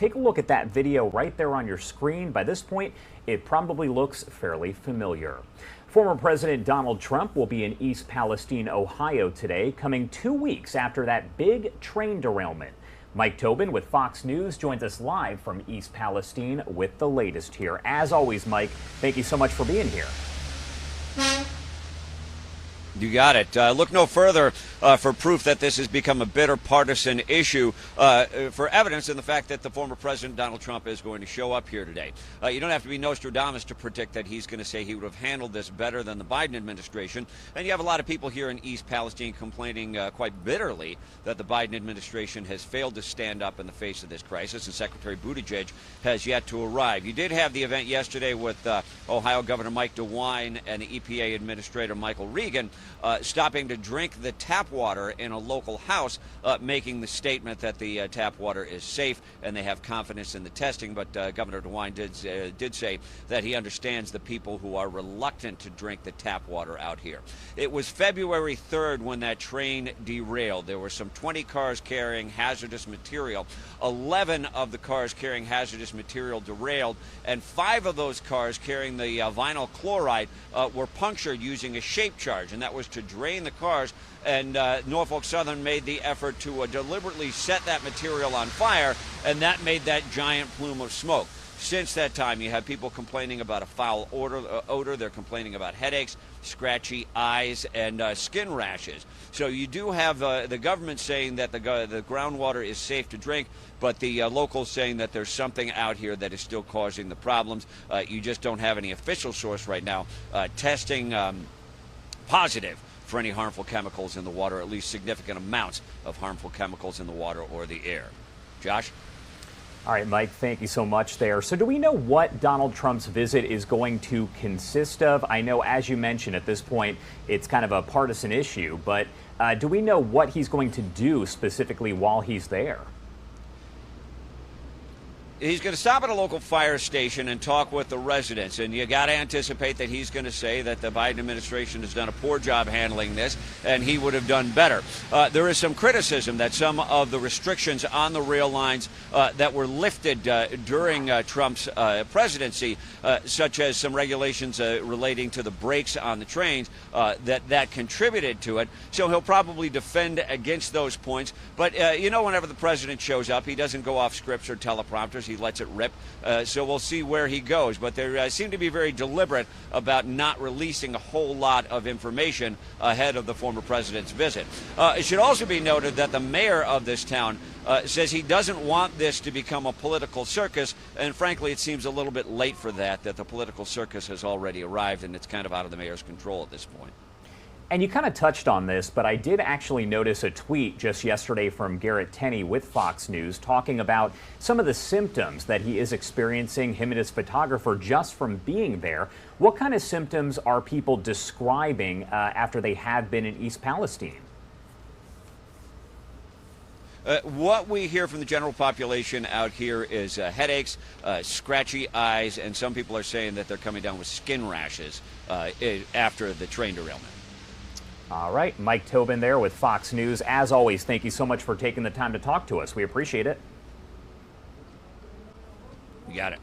take a look at that video right there on your screen. By this point, it probably looks fairly familiar. Former President Donald Trump will be in East Palestine, Ohio today, coming 2 weeks after that big train derailment. Mike Tobin with Fox News joins us live from East Palestine with the latest here. As always, Mike, thank you so much for being here. You got it. Look no further for proof that this has become a bitter partisan issue, for evidence in the fact that the former president, Donald Trump, is going to show up here today. You don't have to be Nostradamus to predict that he's going to say he would have handled this better than the Biden administration. And you have a lot of people here in East Palestine complaining quite bitterly that the Biden administration has failed to stand up in the face of this crisis, and Secretary Buttigieg has yet to arrive. You did have the event yesterday with Ohio Governor Mike DeWine and the EPA Administrator Michael Regan stopping to drink the tap water in a local house, making the statement that the tap water is safe and they have confidence in the testing. But Governor DeWine did say that he understands the people who are reluctant to drink the tap water out here. It was February 3rd when that train derailed. There were some 20 cars carrying hazardous material. 11 of the cars carrying hazardous material derailed, and 5 of those cars carrying the vinyl chloride were punctured using a shape charge, and that was to drain the cars. And Norfolk Southern made the effort to deliberately set that material on fire, and that made that giant plume of smoke. Since that time, you have people complaining about a foul odor. They're complaining about headaches, scratchy eyes, and skin rashes. So you do have the government saying that the groundwater is safe to drink, but the locals saying that there's something out here that is still causing the problems. You just don't have any official source right now testing positive for any harmful chemicals in the water, at least significant amounts of harmful chemicals in the water or the air. Josh? All right, Mike, thank you so much there. So do we know what Donald Trump's visit is going to consist of? I know, as you mentioned, at this point, it's kind of a partisan issue, but do we know what he's going to do specifically while he's there? He's going to stop at a local fire station and talk with the residents, and you got to anticipate that he's going to say that the Biden administration has done a poor job handling this and he would have done better. There is some criticism that some of the restrictions on the rail lines that were lifted during Trump's presidency, such as some regulations relating to the brakes on the trains, that contributed to it. So he'll probably defend against those points. But whenever the president shows up, he doesn't go off scripts or teleprompters. He lets it rip. So we'll see where he goes. But they seem to be very deliberate about not releasing a whole lot of information ahead of the former president's visit. It should also be noted that the mayor of this town says he doesn't want this to become a political circus, and frankly, it seems a little bit late for that the political circus has already arrived, and it's kind of out of the mayor's control at this point. And you kind of touched on this, but I did actually notice a tweet just yesterday from Garrett Tenney with Fox News talking about some of the symptoms that he is experiencing, him and his photographer, just from being there. What kind of symptoms are people describing after they have been in East Palestine? What we hear from the general population out here is headaches, scratchy eyes, and some people are saying that they're coming down with skin rashes after the train derailment. All right, Mike Tobin there with Fox News. As always, thank you so much for taking the time to talk to us. We appreciate it. You got it.